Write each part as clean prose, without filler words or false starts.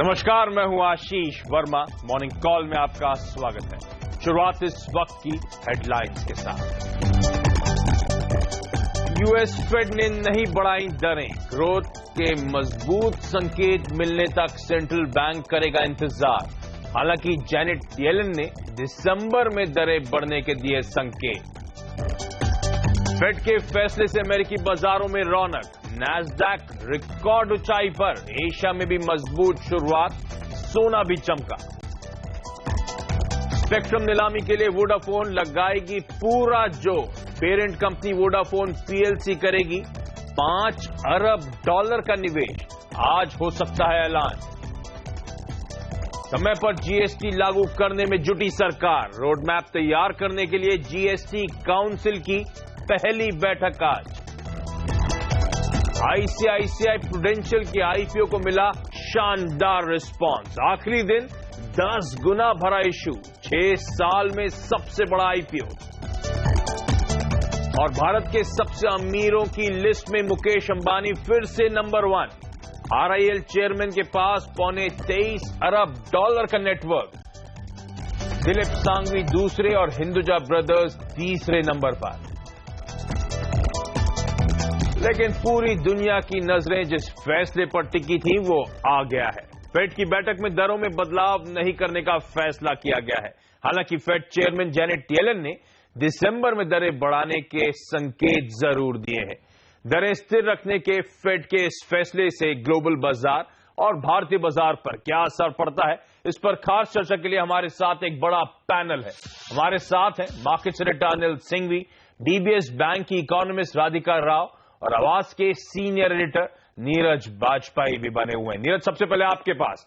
नमस्कार, मैं हूं आशीष वर्मा। मॉर्निंग कॉल में आपका स्वागत है। शुरुआत इस वक्त की हेडलाइंस के साथ। यूएस फेड ने नहीं बढ़ाई दरें, ग्रोथ के मजबूत संकेत मिलने तक सेंट्रल बैंक करेगा इंतजार। हालांकि जैनेट येलन ने दिसंबर में दरें बढ़ने के दिए संकेत। फेड के फैसले से अमेरिकी बाजारों में रौनक, नैस्डैक रिकॉर्ड ऊंचाई पर, एशिया में भी मजबूत शुरुआत, सोना भी चमका। स्पेक्ट्रम नीलामी के लिए वोडाफोन लगाएगी पूरा जोर। पेरेंट कंपनी वोडाफोन पीएलसी करेगी $5 अरब का निवेश। आज हो सकता है ऐलान। समय पर जीएसटी लागू करने में जुटी सरकार। रोडमैप तैयार करने के लिए जीएसटी काउंसिल की पहली बैठक आज। आईसीआईसीआई प्रूडेंशियल के आईपीओ को मिला शानदार रिस्पांस। आखिरी दिन 10 गुना भरा इशू, 6 साल में सबसे बड़ा आईपीओ। और भारत के सबसे अमीरों की लिस्ट में मुकेश अंबानी फिर से नंबर 1। आरआईएल चेयरमैन के पास $23 अरब का नेटवर्क। दिलीप सांघवी दूसरे और हिंदुजा ब्रदर्स तीसरे नंबर पर। लेकिन पूरी दुनिया की नजरें जिस फैसले पर टिकी थी वो आ गया है। फेड की बैठक में दरों में बदलाव नहीं करने का फैसला किया गया है। हालांकि फेड चेयरमैन जैनेट येलन ने दिसंबर में दरें बढ़ाने के संकेत जरूर दिए हैं। दरें स्थिर रखने के फेड के इस फैसले से ग्लोबल बाजार और भारतीय बाजार पर क्या असर पड़ता है, इस पर खास चर्चा के लिए हमारे साथ एक बड़ा पैनल है। हमारे साथ हैं market secretary Anil Singhvi, DBS bank की इकोनॉमिस्ट राधिका राव और आवाज के सीनियर एडिटर नीरज बाजपेयी भी बने हुए हैं। नीरज, सबसे पहले आपके पास,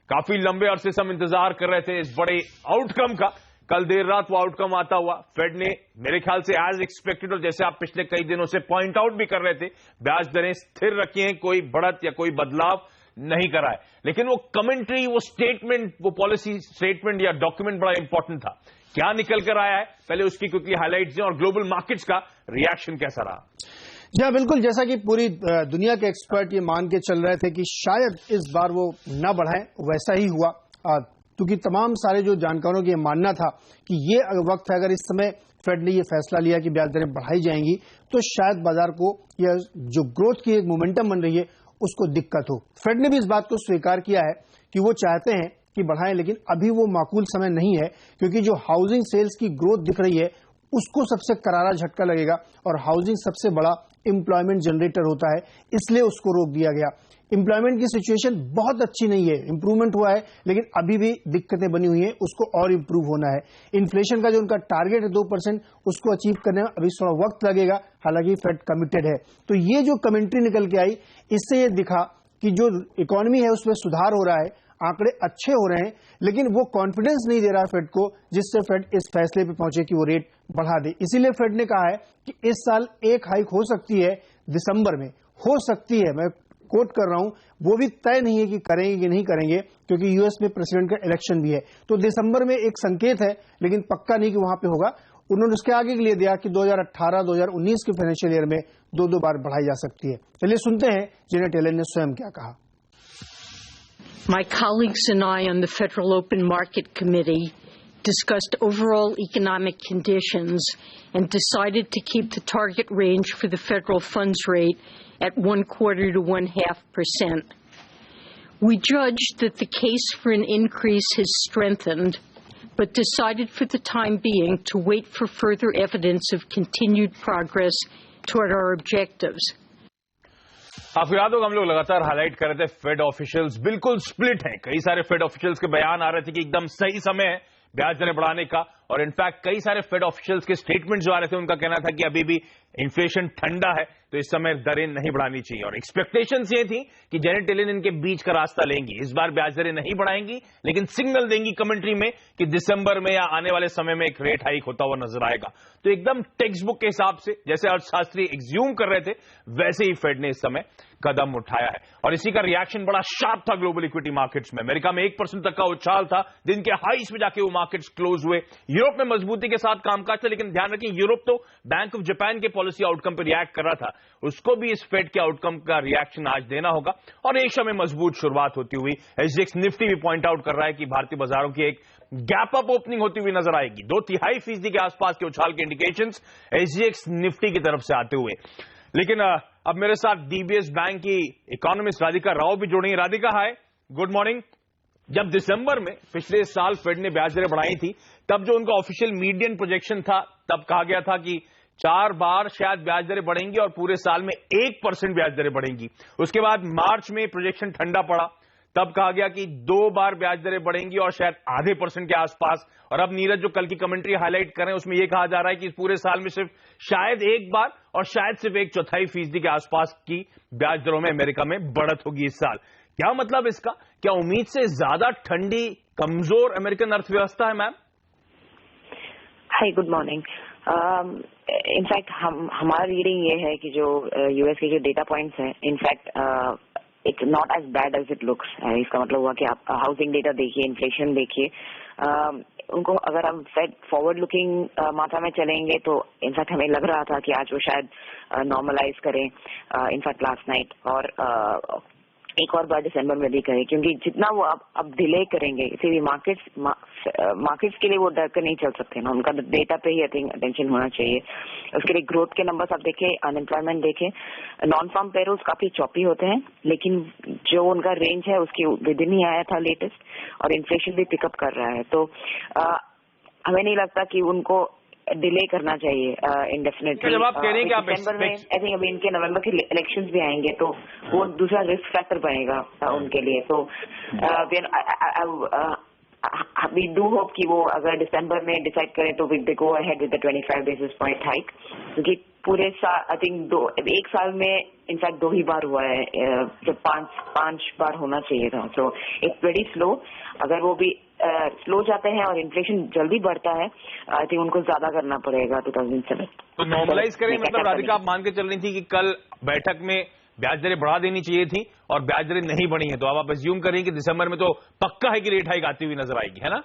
काफी लंबे अरसे से हम इंतजार कर रहे थे इस बड़े आउटकम का। कल देर रात वो आउटकम आता हुआ। फेड ने मेरे ख्याल से एज एक्सपेक्टेड, और जैसे आप पिछले कई दिनों से पॉइंट आउट भी कर रहे थे, ब्याज दरें स्थिर रखी हैं, कोई बढ़त या कोई बदलाव नहीं करा है। लेकिन वो कमेंट्री, वो स्टेटमेंट, वो पॉलिसी स्टेटमेंट या डॉक्यूमेंट बड़ा इंपॉर्टेंट था। क्या निकल कर आया है, पहले उसकी क्विकली हाईलाइट्स दें, और ग्लोबल मार्केट्स का रिएक्शन कैसा रहा? जी हाँ, बिल्कुल। जैसा कि पूरी दुनिया के एक्सपर्ट ये मान के चल रहे थे कि शायद इस बार वो न बढ़ाएं, वैसा ही हुआ। क्योंकि तमाम सारे जो जानकारों की मानना था कि ये वक्त है, अगर इस समय फेड ने ये फैसला लिया कि ब्याज दरें बढ़ाई जाएंगी तो शायद बाजार को या जो ग्रोथ की एक मोमेंटम बन रही है उसको दिक्कत हो। फेड ने भी इस बात को स्वीकार किया है कि वो चाहते हैं कि बढ़ाएं, लेकिन अभी वो माकूल समय नहीं है, क्योंकि जो हाउसिंग सेल्स की ग्रोथ दिख रही है उसको सबसे करारा झटका लगेगा, और हाउसिंग सबसे बड़ा एम्प्लॉयमेंट जनरेटर होता है, इसलिए उसको रोक दिया गया। एम्प्लॉयमेंट की सिचुएशन बहुत अच्छी नहीं है, इंप्रूवमेंट हुआ है लेकिन अभी भी दिक्कतें बनी हुई हैं, उसको और इंप्रूव होना है। इन्फ्लेशन का जो उनका टारगेट है 2%, उसको अचीव करने में अभी थोड़ा वक्त लगेगा, हालांकि फेड कमिटेड है। तो ये जो कमेंट्री निकल के आई, इससे ये दिखा कि जो इकोनॉमी है उसमें सुधार हो रहा है, आंकड़े अच्छे हो रहे हैं, लेकिन वो कॉन्फिडेंस नहीं दे रहा है फेड को, जिससे फेड इस फैसले पे पहुंचे कि वो रेट बढ़ा दे। इसीलिए फेड ने कहा है कि इस साल एक हाइक हो सकती है, दिसंबर में हो सकती है, मैं कोट कर रहा हूं, वो भी तय नहीं है कि करेंगे कि नहीं करेंगे, क्योंकि यूएस में प्रेसिडेंट का इलेक्शन भी है। तो दिसंबर में एक संकेत है, लेकिन पक्का नहीं कि वहां पे होगा। उन्होंने उसके आगे के लिए दिया कि 2018-2019 के फाइनेंशियल ईयर में 2 बार बढ़ाई जा सकती है। चलिए सुनते हैं जैनेट येलन ने स्वयं क्या कहा। My colleagues and I on the Federal Open Market Committee discussed overall economic conditions and decided to keep the target range for the federal funds rate at 1/4 to 1/2%. We judged that the case for an increase has strengthened, but decided for the time being to wait for further evidence of continued progress toward our objectives. आपको याद होगा, हम लोग लगातार highlight कर रहे थे, fade officials बिल्कुल स्प्लिट हैं। कई सारे फेड ऑफिशियल्स के बयान आ रहे थे कि एकदम सही समय है ब्याज दरें बढ़ाने का, और इनफैक्ट कई सारे फेड ऑफिशियल्स के स्टेटमेंट जो आ रहे थे उनका कहना था कि अभी भी इन्फ्लेशन ठंडा है, तो इस समय दरें नहीं बढ़ानी चाहिए। और एक्सपेक्टेशंस ये थी कि जैनेट येलन इनके बीच का रास्ता लेंगी, इस बार ब्याज दरें नहीं बढ़ाएंगी, लेकिन सिग्नल देंगी कमेंट्री में कि दिसंबर में या आने वाले समय में एक रेट हाइक होता हुआ नजर आएगा। तो एकदम टेक्स्ट बुक के हिसाब से, जैसे अर्थशास्त्री एग्ज्यूम कर रहे थे, वैसे ही फेड ने इस समय कदम उठाया है और इसी का रिएक्शन बड़ा शार्प था ग्लोबल इक्विटी मार्केट्स में। अमेरिका में 1% तक का उछाल था, दिन के हाईस में जाके वो मार्केट्स क्लोज हुए। यूरोप में मजबूती के साथ कामकाज था, लेकिन ध्यान रखें यूरोप तो बैंक ऑफ जापान के पॉलिसी आउटकम पर रिएक्ट कर रहा था, उसको भी इस फेड के आउटकम का रिएक्शन आज देना होगा। और एशिया में मजबूत शुरुआत होती हुई एसजीएक्स निफ्टी भी पॉइंट आउट कर रहा है कि भारतीय बाजारों की एक गैप अप ओपनिंग होती हुई नजर आएगी। 2.5% के आसपास के उछाल के इंडिकेशंस एसजीएक्स निफ्टी की तरफ से आते हुए। लेकिन अब मेरे साथ डीबीएस बैंक की इकोनॉमिस्ट राधिका राव भी जुड़ी हैं। राधिका हाय, गुड मॉर्निंग। जब दिसंबर में पिछले साल फेड ने ब्याज दरें बढ़ाई थी, तब जो उनका ऑफिशियल मीडियन प्रोजेक्शन था, तब कहा गया था कि 4 बार शायद ब्याज दरें बढ़ेंगी और पूरे साल में 1% ब्याज दरें बढ़ेंगी। उसके बाद मार्च में प्रोजेक्शन ठंडा पड़ा, तब कहा गया कि 2 बार ब्याज दरें बढ़ेंगी और शायद आधे % के आसपास। और अब नीरज जो कल की कमेंट्री हाईलाइट कर रहे हैं, उसमें यह कहा जा रहा है कि पूरे साल में सिर्फ शायद 1 बार और शायद सिर्फ 1/4% के आसपास की ब्याज दरों में अमेरिका में बढ़त होगी इस साल। क्या मतलब इसका? क्या उम्मीद से ज्यादा ठंडी कमजोर अमेरिकन अर्थव्यवस्था है ma'am? Hi, good morning. In fact हमारा रीडिंग ये है कि जो यूएस के जो डेटा पॉइंट्स हैं, in fact it's not as bad as it looks. इसका मतलब हुआ कि आप हाउसिंग डेटा देखिए, इन्फ्लेशन देखिए, उनको अगर हम फेड फॉरवर्ड लुकिंग मात्रा में चलेंगे तो इनफैक्ट हमें लग रहा था कि आज वो शायद नॉर्मलाइज करें, इनफैक्ट लास्ट नाइट, और एक और बार दिसंबर में भी करें, क्योंकि जितना वो अब डिले करेंगे, इसे भी मार्केट्स के लिए वो डर कर नहीं चल सकते ना, उनका डेटा पे ही आई थिंक अटेंशन होना चाहिए। उसके लिए ग्रोथ के नंबर्स आप देखें, अनएम्प्लॉयमेंट देखें, नॉन फार्म पेरोल्स काफी चॉपी होते हैं, लेकिन जो उनका रेंज है उसके विद इन ही आया था लेटेस्ट, और इन्फ्लेशन भी पिकअप कर रहा है। तो हमें नहीं लगता कि उनको डिले करना चाहिए इंडेफिनेटली। जब आप कह रहे हैं कि आप दिसंबर में आई थिंक अभी इनके नवंबर के इलेक्शंस भी आएंगे, तो वो दूसरा रिस्क फैक्टर बनेगा उनके लिए। तो वी डू होप कि वो अगर दिसंबर में डिसाइड करें तो they go ahead with the 25 basis point hike, क्योंकि पूरे साल आई थिंक एक साल में इनफैक्ट 2 ही बार हुआ है, जब 5 बार होना चाहिए था। तो इट्स वेरी स्लो। अगर वो भी स्लो जाते हैं और इन्फ्लेशन जल्दी बढ़ता है, आई थिंक उनको ज्यादा करना पड़ेगा 2007। तो नॉर्मलाइज करें, मतलब राधिका आप मान के चल रही थी कि कल बैठक में ब्याज दरें बढ़ा देनी चाहिए थी और ब्याज दरें नहीं बढ़ी है, तो अब आप अज्यूम करें कि दिसंबर में तो पक्का है कि रेट हाइक आती हुई नजर आएगी, है ना?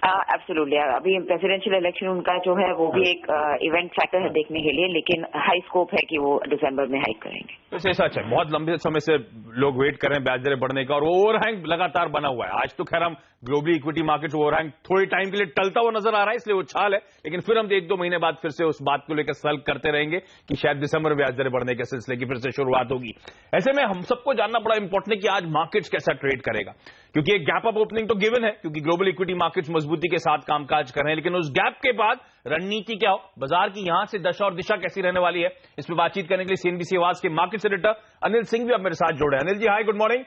एब्सोल्युटली। अभी प्रेसिडेंशियल इलेक्शन उनका जो है वो भी एक इवेंट फैक्टर है देखने के लिए, लेकिन हाई स्कोप है कि वो दिसंबर में हाइक करेंगे। तो सच है, बहुत लंबे समय से लोग वेट कर रहे हैं ब्याज दरें बढ़ने का, और ओवरहैंग लगातार बना हुआ है। आज तो खैर हम ग्लोबली इक्विटी मार्केट ओवरहैंग थोड़ी टाइम के लिए टलता हुआ नजर आ रहा है, इसलिए उछाल है, लेकिन फिर हम 1-2 महीने बाद फिर से उस बात को लेकर सल्व करते रहेंगे कि शायद दिसंबर में ब्याज दरें बढ़ने के सिलसिले की फिर से शुरुआत होगी। ऐसे में हम सबको जानना बड़ा इंपॉर्टेंट है कि आज मार्केट्स कैसा ट्रेड करेगा, क्योंकि एक गैप अप ओपनिंग तो गिवन है, क्योंकि ग्लोबल इक्विटी मार्केट्स मजबूती के साथ कामकाज कर रहे हैं, लेकिन उस गैप के बाद रणनीति क्या हो, बाजार की यहां से दशा और दिशा कैसी रहने वाली है, इस पर बातचीत करने के लिए सीएनबीसी आवाज के मार्केट एडिटर अनिल सिंह भी अब मेरे साथ जुड़े हैं। अनिल जी हाय, गुड मॉर्निंग।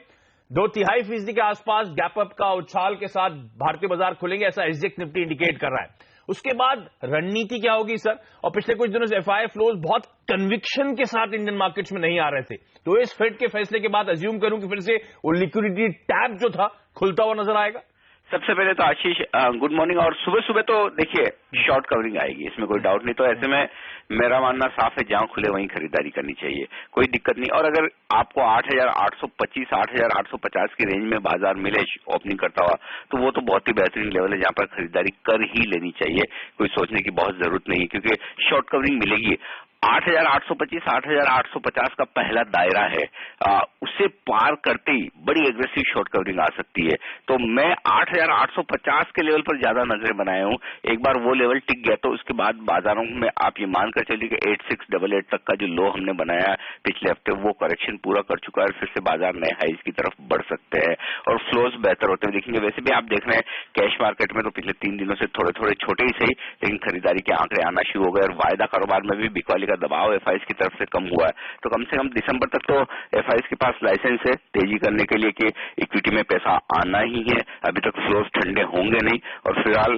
2.5% के आसपास गैप अप का उछाल के साथ भारतीय बाजार खुलेंगे, ऐसा एसजीएक्स निफ्टी इंडिकेट कर रहा है। उसके बाद रणनीति क्या होगी सर? और पिछले कुछ दिनों से एफआई फ्लोज बहुत कन्विक्शन के साथ इंडियन मार्केट्स में नहीं आ रहे थे, तो इस फेड के फैसले के बाद अज्यूम करूं कि फिर से वो लिक्विडिटी टैप जो था खुलता हुआ नजर आएगा। सबसे पहले तो आशीष गुड मॉर्निंग। और सुबह सुबह तो देखिए शॉर्ट कवरिंग आएगी, इसमें कोई डाउट नहीं। तो ऐसे में मेरा मानना साफ है, जहां खुले वहीं खरीदारी करनी चाहिए, कोई दिक्कत नहीं। और अगर आपको 8,825 8,850 की रेंज में बाजार मिले ओपनिंग करता हुआ, तो वो तो बहुत ही बेहतरीन लेवल है जहां पर खरीदारी कर ही लेनी चाहिए, कोई सोचने की बहुत जरूरत नहीं है, क्योंकि शॉर्ट कवरिंग मिलेगी। 8,825 8,850 का पहला दायरा है, उससे पार करते ही बड़ी एग्रेसिव शॉर्ट कवरिंग आ सकती है। तो मैं 8,850 के लेवल पर ज्यादा नजरें बनाया हूं। एक बार वो लेवल टिक गया तो उसके बाद बाजारों में आप ये मानकर चलिए कि 8688 तक का जो लो हमने बनाया पिछले हफ्ते, वो करेक्शन पूरा कर चुका है और फिर से बाजार नए हाइज की तरफ बढ़ सकते हैं और फ्लोज बेहतर होते हुए दिखेंगे। वैसे भी आप देख रहे हैं कैश मार्केट में तो पिछले 3 दिनों से थोड़े थोड़े छोटे ही सही, लेकिन खरीदारी के आंकड़े आना शुरू हो गए और वायदा कारोबार में भी बिकवाली का दबाव एफआईएस की तरफ से कम हुआ है। तो कम से कम दिसंबर तक तो एफआईएस के पास लाइसेंस है तेजी करने के लिए कि इक्विटी में पैसा आना ही है। अभी तक फ्लोज ठंडे होंगे नहीं और फिलहाल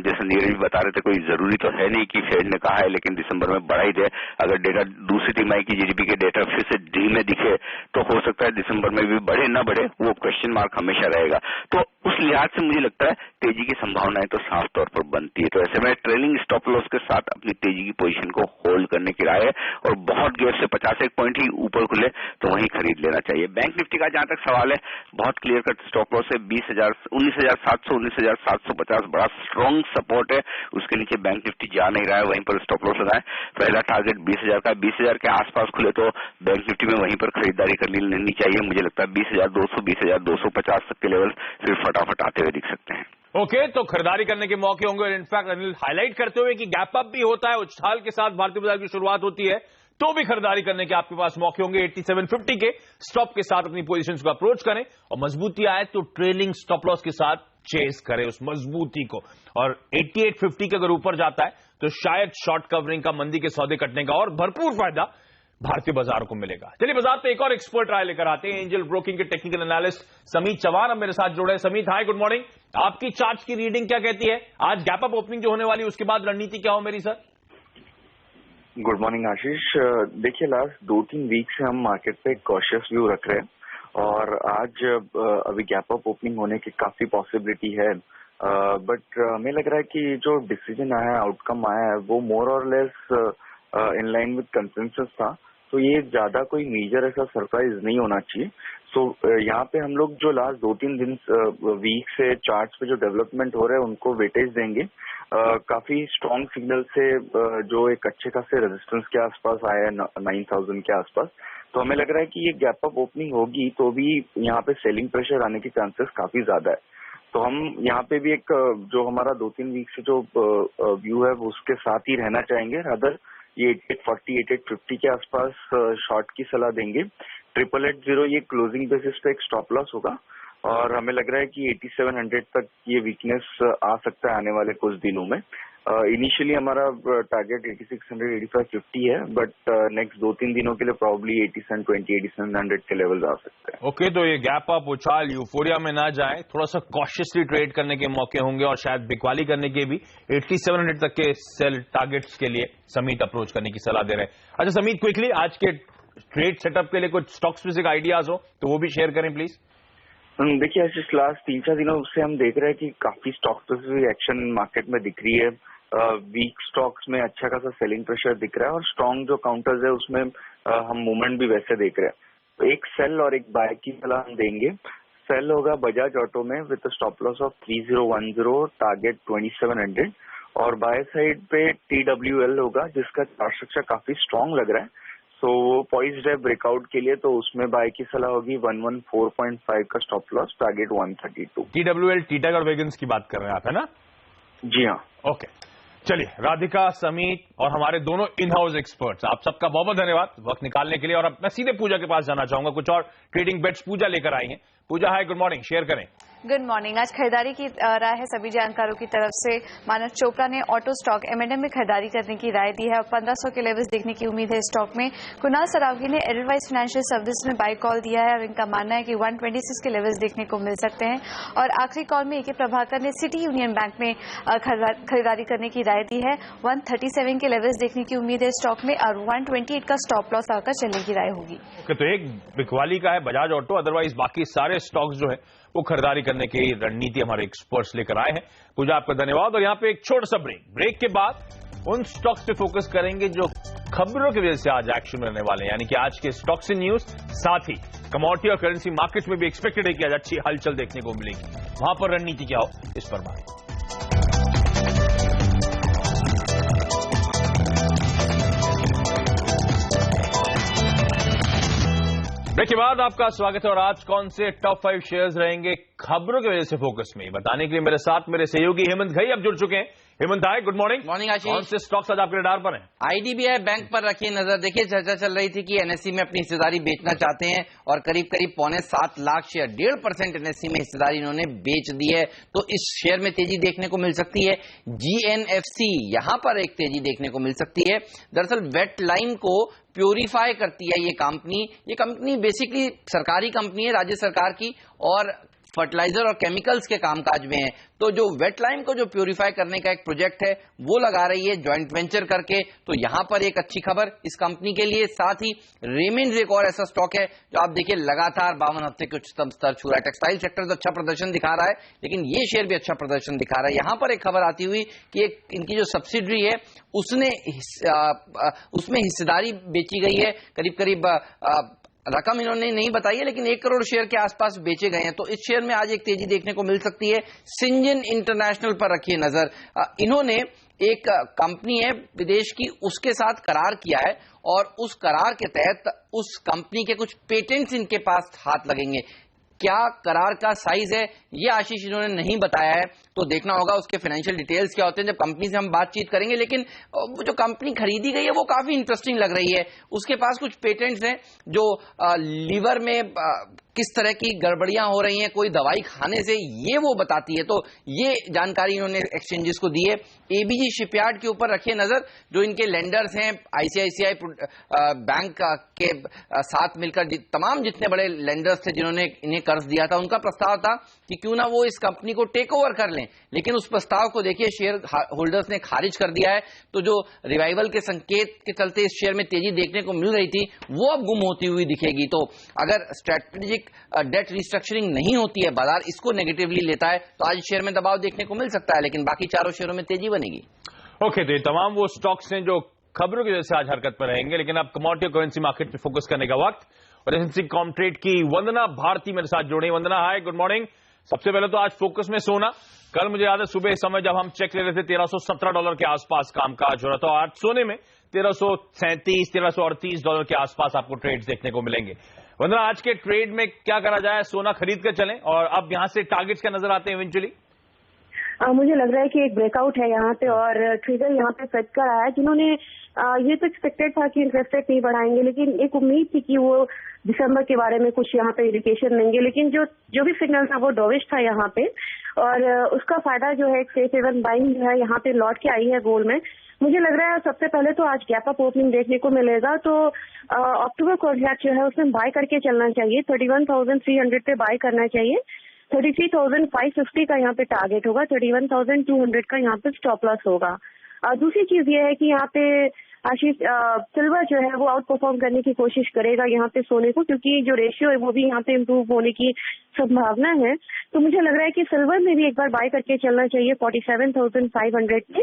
जैसे नीरज बता रहे थे, कोई जरूरी तो है नहीं कि फेड ने कहा है, लेकिन दिसंबर में बढ़ा ही दे। अगर डेटा दूसरी तिमाही की जीडीपी के डेटा फिर से धीमे दिखे तो हो सकता है दिसंबर में भी बढ़े ना बढ़े, वो क्वेश्चन मार्क हमेशा रहेगा। तो उस लिहाज से मुझे लगता है तेजी की संभावनाएं तो साफ तौर पर बनती है। तो ऐसे में ट्रेलिंग स्टॉप लॉस के साथ अपनी तेजी की पोजीशन को होल्ड करने करने की राय है और बहुत गैप से 50 पॉइंट ही ऊपर खुले तो वहीं खरीद लेना चाहिए। बैंक निफ्टी का जहां तक सवाल है, बहुत क्लियर कट स्टॉप लॉस है 19,700 19,750 बड़ा स्ट्रॉन्ग सपोर्ट है, उसके नीचे बैंक निफ्टी जा नहीं रहा है, वहीं पर स्टॉप लॉस लगाए। पहला टारगेट 20,000 का, 20,000 के आसपास खुले तो बैंक निफ्टी में वहीं पर खरीदारी कर लेनी चाहिए। मुझे लगता है 20,200 20,250 तक के लेवल फिर फटाफट आते हुए दिख सकते हैं। ओके, तो खरीदारी करने के मौके होंगे और इनफैक्ट अनिल हाईलाइट करते हुए कि गैप अप भी होता है, उछाल के साथ भारतीय बाजार की शुरुआत होती है तो भी खरीदारी करने के आपके पास मौके होंगे। 8750 के स्टॉप के साथ अपनी पोजीशंस को अप्रोच करें और मजबूती आए तो ट्रेलिंग स्टॉप लॉस के साथ चेस करें उस मजबूती को, और 8850 के अगर ऊपर जाता है तो शायद शॉर्ट कवरिंग का, मंदी के सौदे कटने का और भरपूर फायदा भारतीय बाजार को मिलेगा। चलिए बाजार पे एक और एक्सपर्ट राय लेकर आते हैं। एंजल ब्रोकिंग के टेक्निकल एनालिस्ट समीत चौहान अब मेरे साथ जुड़े हैं। समीत, हाय, गुड मॉर्निंग। आपकी चार्ट की रीडिंग क्या कहती है? आज गैप अप ओपनिंग जो होने वाली है उसके बाद रणनीति क्या हो मेरी सर? गुड मॉर्निंग आशीष। देखिए, लास्ट 2-3 वीक से हम मार्केट पे कॉशियस व्यू रख रहे हैं और आज अभी गैप अप ओपनिंग होने की काफी पॉसिबिलिटी है, बट हमें लग रहा है कि जो डिसीजन आया है, आउटकम आया है, वो मोर और less in line with consensus था, तो ये ज्यादा कोई मेजर ऐसा सरप्राइज नहीं होना चाहिए। सो यहाँ पे हम लोग जो लास्ट 2-3 दिन वीक से चार्ट्स पे जो डेवलपमेंट हो रहे हैं उनको वेटेज देंगे। काफी स्ट्रॉन्ग सिग्नल से जो एक अच्छे खासे रेजिस्टेंस के आसपास आया है 9,000 के आसपास, तो हमें लग रहा है कि ये गैप अप ओपनिंग होगी तो भी यहाँ पे सेलिंग प्रेशर आने के चांसेस काफी ज्यादा है। तो हम यहाँ पे भी एक जो हमारा 2-3 वीक से जो व्यू है उसके साथ ही रहना चाहेंगे। अदर ये 8840 8850 के आसपास शॉर्ट की सलाह देंगे। 8880 ये क्लोजिंग बेसिस पे एक स्टॉप लॉस होगा और हमें लग रहा है कि 8700 तक ये वीकनेस आ सकता है आने वाले कुछ दिनों में। इनिशियली हमारा टारगेट 8600 8550 है, बट नेक्स्ट 2-3 दिनों के लिए प्रॉब्ली 8720 8700 के लेवल आ सकते हैं। ओके, तो ये गैप अप उछाल यूफोरिया में ना जाए, थोड़ा सा कॉशियसली ट्रेड करने के मौके होंगे और शायद बिकवाली करने के भी 8700 तक के सेल टारगेट्स के लिए समीत अप्रोच करने की सलाह दे रहे हैं। अच्छा समीत, क्विकली आज के ट्रेड सेटअप के लिए कुछ स्टॉक स्पेसिफिक आइडियाज हो तो वो भी शेयर करें प्लीज। देखिए, लास्ट 3-4 दिनों से हम देख रहे हैं कि काफी स्टॉक स्पेसिफिक एक्शन मार्केट में दिख रही है। वीक स्टॉक्स में अच्छा खासा सेलिंग प्रेशर दिख रहा है और स्ट्रॉन्ग जो काउंटर्स है उसमें हम मूवमेंट भी वैसे देख रहे हैं। तो एक सेल और एक बाय की सलाह हम देंगे। सेल होगा बजाज ऑटो में with stop loss of 3010, target 2700, और बाय साइड पे TWL होगा जिसका चार्ट स्ट्रक्चर काफी स्ट्रॉन्ग लग रहा है। सो वो पॉइज्ड है ब्रेकआउट के लिए, तो उसमें बाय की सलाह होगी 114.5 का स्टॉप लॉस, टारगेट 132। TWL टीटैग और वेगन्स की बात कर रहे हैं आप, है ना? जी हाँ। ओके, चलिए राधिका, समीत और हमारे दोनों इन हाउस एक्सपर्ट्स, आप सबका बहुत बहुत धन्यवाद वक्त निकालने के लिए। और अब मैं सीधे पूजा के पास जाना चाहूंगा, कुछ और ट्रेडिंग बेट्स पूजा लेकर आई हैं। पूजा, हाय, गुड मॉर्निंग, शेयर करें। Good morning. आज खरीदारी की राय है सभी जानकारों की तरफ से। मानव चोपड़ा ने ऑटो स्टॉक M&M में खरीदारी करने की राय दी है और 1500 के लेवल्स देखने की उम्मीद है स्टॉक में। कुणाल सरावगी ने एडलवाइस फाइनेंशियल सर्विस में बाय कॉल दिया है और इनका मानना है कि 126 के लेवल्स देखने को मिल सकते हैं। और आखिरी कॉल में AK प्रभाकर ने सिटी यूनियन बैंक में खरीदारी करने की राय दी है। 137 के लेवल्स देखने की उम्मीद है स्टॉक में और 128 का स्टॉप लॉस आकर चलने की राय होगी। तो एक बिकवाली का है बजाज ऑटो, अदरवाइज बाकी सारे स्टॉक्स जो है वो खरीदारी करने की रणनीति हमारे एक्सपर्ट्स लेकर आए हैं। पूजा, आपका धन्यवाद। और यहाँ पे एक छोटा सा ब्रेक के बाद उन स्टॉक्स पे फोकस करेंगे जो खबरों की वजह से आज एक्शन में रहने वाले हैं, यानी कि आज के स्टॉक्स इन न्यूज, साथ ही कमोडिटी और करेंसी मार्केट में भी एक्सपेक्टेड है कि आज अच्छी हलचल देखने को मिलेगी। वहां पर रणनीति क्या हो, इस पर बात। ब्रेक के बाद आपका स्वागत है और आज कौन से टॉप 5 शेयर्स रहेंगे खबरों की वजह से फोकस में, बताने के लिए मेरे साथ मेरे सहयोगी हेमंत घई अब जुड़ चुके हैं। हेमंत भाई, गुड मॉर्निंग। मॉर्निंग आशीष। कौन से स्टॉक्स आज आपके रडार पर हैं? IDBI बैंक पर रखिए नजर। देखिए, चर्चा चल रही थी कि NSE में अपनी हिस्सेदारी बेचना चाहते हैं और करीब करीब 7.25 लाख शेयर, 1.5% NSE में हिस्सेदारी इन्होंने बेच दी है, तो इस शेयर में तेजी देखने को मिल सकती है। GNFC यहां पर एक तेजी देखने को मिल सकती है। दरअसल वेट लाइन को प्योरीफाई करती है ये कंपनी बेसिकली सरकारी कंपनी है, राज्य सरकार की, और फर्टिलाइजर और केमिकल्स के कामकाज में है। तो जो वेटलाइम को जो प्यूरिफाई करने का एक प्रोजेक्ट है वो लगा रही है जॉइंट वेंचर करके। तो यहां पर एक अच्छी खबर इस कंपनी के लिए। साथ ही रेमंड्स एक और ऐसा स्टॉक है जो आप देखिए लगातार 52 हफ्ते के उच्चतम स्तर छू रहा है। टेक्सटाइल सेक्टर तो अच्छा प्रदर्शन दिखा रहा है, लेकिन ये शेयर भी अच्छा प्रदर्शन दिखा रहा है। यहां पर एक खबर आती हुई कि इनकी जो सब्सिडरी है उसमें हिस्सेदारी बेची गई है। करीब करीब रकम इन्होंने नहीं बताई है, लेकिन 1 करोड़ शेयर के आसपास बेचे गए हैं। तो इस शेयर में आज एक तेजी देखने को मिल सकती है। सिंजन इंटरनेशनल पर रखिए नजर। इन्होंने एक कंपनी है विदेश की, उसके साथ करार किया है और उस करार के तहत उस कंपनी के कुछ पेटेंट्स इनके पास हाथ लगेंगे। क्या करार का साइज है ये आशीष इन्होंने नहीं बताया है, तो देखना होगा उसके फाइनेंशियल डिटेल्स क्या होते हैं। जब कंपनी से हम बातचीत करेंगे, लेकिन जो कंपनी खरीदी गई है वो काफी इंटरेस्टिंग लग रही है। उसके पास कुछ पेटेंट्स हैं जो लीवर में किस तरह की गड़बड़ियां हो रही हैं कोई दवाई खाने से, ये वो बताती है। तो ये जानकारी इन्होंने एक्सचेंजेस को दी है। एबीजी शिपयार्ड के ऊपर रखिए नजर। जो इनके लेंडर्स हैं आईसीआईसीआई बैंक के साथ मिलकर तमाम जितने बड़े लेंडर्स थे जिन्होंने इन्हें कर्ज दिया था, उनका प्रस्ताव था कि क्यों ना वो इस कंपनी को टेक ओवर कर लें, लेकिन उस प्रस्ताव को देखिए शेयर होल्डर्स ने खारिज कर दिया है। तो जो रिवाइवल के संकेत के चलते इस शेयर में तेजी देखने को मिल रही थी वो अब गुम होती हुई दिखेगी। तो अगर स्ट्रेटेजिक डेट रिस्ट्रक्चरिंग नहीं होती है, बाजार इसको नेगेटिवली लेता है, तो आज शेयर में दबाव देखने को मिल सकता है, लेकिन बाकी चारों शेयरों में तेजी बनेगी। ओके, तो ये तमाम वो स्टॉक्स हैं जो खबरों की वजह से आज हरकत में रहेंगे, लेकिन अब कमोडिटी और करेंसी मार्केट पे फोकस करने का वक्त। और एसएनसी कॉमट्रेड की वंदना भारती मेरे साथ जुड़ी। वंदना, हाय, गुड मॉर्निंग। सबसे पहले तो आज फोकस में सोना। कल मुझे याद है सुबह समय जब हम चेक ले रहे थे $1317 के आसपास कामकाज हो रहा था, और आज सोने में $1337 $1338 के आसपास आपको ट्रेड्स देखने को मिलेंगे। वंदना, आज के ट्रेड में क्या करा जाए? सोना खरीद कर चलें और अब यहां से टारगेट्स क्या नजर आते हैं इवेंचुअली? मुझे लग रहा है कि एक ब्रेकआउट है यहाँ पे और ट्रिगर यहाँ पे फेड का आया है, जिन्होंने ये तो एक्सपेक्टेड था कि इंटरेस्ट रेट नहीं बढ़ाएंगे, लेकिन एक उम्मीद थी कि वो दिसंबर के बारे में कुछ यहाँ पे इंडिकेशन देंगे, लेकिन जो भी सिग्नल था वो डोविश था यहाँ पे। और उसका फायदा जो है सेफ हेवन बाइंग जो है यहाँ पे लौट के आई है गोल्ड में। मुझे लग रहा है सबसे पहले तो आज गैप अप ओपनिंग देखने को मिलेगा, तो अक्टूबर कॉन्ट्रैक्ट जो है उसमें बाय करके चलना चाहिए। 31,300 पे बाय करना चाहिए। 33,550 का यहाँ पे टारगेट होगा। 31,200 का यहाँ पे स्टॉप लॉस होगा। दूसरी चीज ये है कि यहाँ पे आशीष सिल्वर जो है वो आउट परफॉर्म करने की कोशिश करेगा यहाँ पे सोने को, क्योंकि जो रेशियो है वो भी यहाँ पे इम्प्रूव होने की संभावना है। तो मुझे लग रहा है कि सिल्वर में भी एक बार बाय करके चलना चाहिए 47,500 में,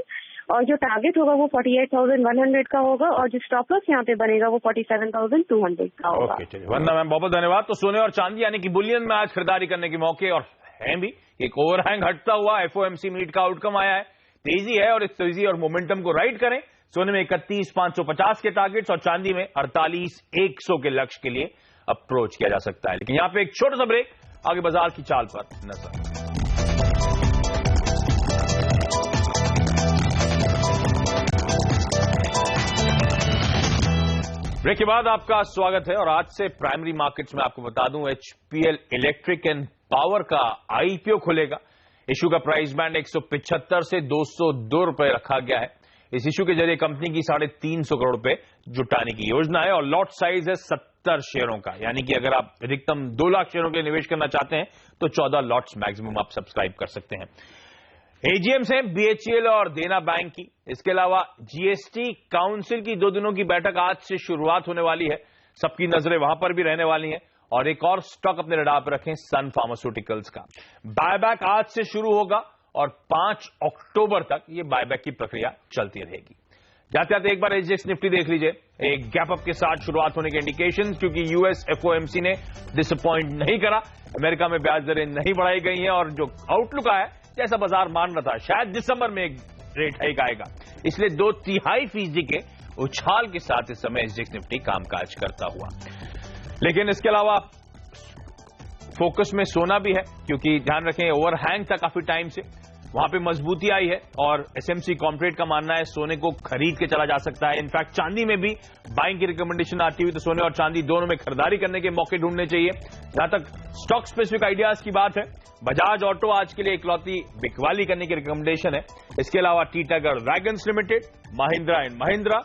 और जो टारगेट होगा वो 48,100 का होगा, और जो स्टॉप लॉस यहाँ पे बनेगा वो 47,200 का होगा। ओके, चलिए वंदना मैम, बहुत बहुत धन्यवाद। तो सोने और चांदी यानी कि बुलियन में आज खरीदारी करने के मौके और हैं भी। एक ओवरहैंग हटता हुआ एफओएमसी मीट का आउटकम आया है, तेजी है, और इस तेजी और मोमेंटम को राइड करें। सोने में 31,550 के टारगेट्स और चांदी में 48,100 के लक्ष्य के लिए अप्रोच किया जा सकता है। लेकिन यहां पे एक छोटा सा ब्रेक, आगे बाजार की चाल पर नजर। ब्रेक के बाद आपका स्वागत है, और आज से प्राइमरी मार्केट्स में आपको बता दूं एचपीएल इलेक्ट्रिक एंड पावर का आईपीओ खुलेगा। इशू का प्राइस बैंड 175 से 202 रुपए रखा गया है। इस इशू के जरिए कंपनी की 350 करोड़ रुपए जुटाने की योजना है, और लॉट साइज है 70 शेयरों का, यानी कि अगर आप अधिकतम 2 लाख शेयरों के लिए निवेश करना चाहते हैं तो 14 लॉट्स मैक्सिमम आप सब्सक्राइब कर सकते हैं। एजीएम्स हैं बीएचईएल और देना बैंक की। इसके अलावा जीएसटी काउंसिल की 2 दिनों की बैठक आज से शुरुआत होने वाली है, सबकी नजरें वहां पर भी रहने वाली हैं। और एक और स्टॉक अपने रडार पर रखें, सन फार्मास्यूटिकल्स का बायबैक आज से शुरू होगा और 5 अक्टूबर तक ये बायबैक की प्रक्रिया चलती रहेगी। जाते जाते एक बार एसजीएक्स निफ्टी देख लीजिए, एक गैप अप के साथ शुरुआत होने के इंडिकेशन, क्योंकि यूएस एफओएमसी ने डिसअपॉइंट नहीं करा। अमेरिका में ब्याज दरें नहीं बढ़ाई गई हैं, और जो आउटलुक आया जैसा बाजार मान रहा था, शायद दिसंबर में एक रेट हाइक आएगा, इसलिए 2/3% के उछाल के साथ इस समय एसजीएक्स निफ्टी कामकाज करता हुआ। लेकिन इसके अलावा फोकस में सोना भी है, क्योंकि ध्यान रखें ओवरहैंग था काफी टाइम से, वहां पे मजबूती आई है, और एसएमसी कॉमट्रेड का मानना है सोने को खरीद के चला जा सकता है। इनफैक्ट चांदी में भी बाइंग की रिकमेंडेशन आती हुई, तो सोने और चांदी दोनों में खरीदारी करने के मौके ढूंढने चाहिए। जहां तक स्टॉक स्पेसिफिक आइडियाज की बात है, बजाज ऑटो आज के लिए इकलौती बिकवाली करने की रिकमेंडेशन है। इसके अलावा Titagarh wagons limited, Mahindra and Mahindra,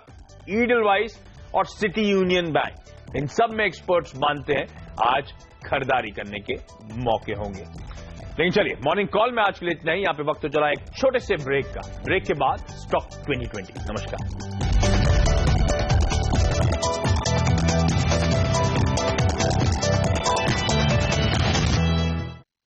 Edelweiss और सिटी यूनियन बैंक, इन सब में एक्सपर्ट्स मानते हैं आज खरीदारी करने के मौके होंगे। लेकिन चलिए, मॉर्निंग कॉल में आज के लिए इतना ही। यहाँ पे वक्त तो चला एक छोटे से ब्रेक का। ब्रेक के बाद स्टॉक 2020। नमस्कार।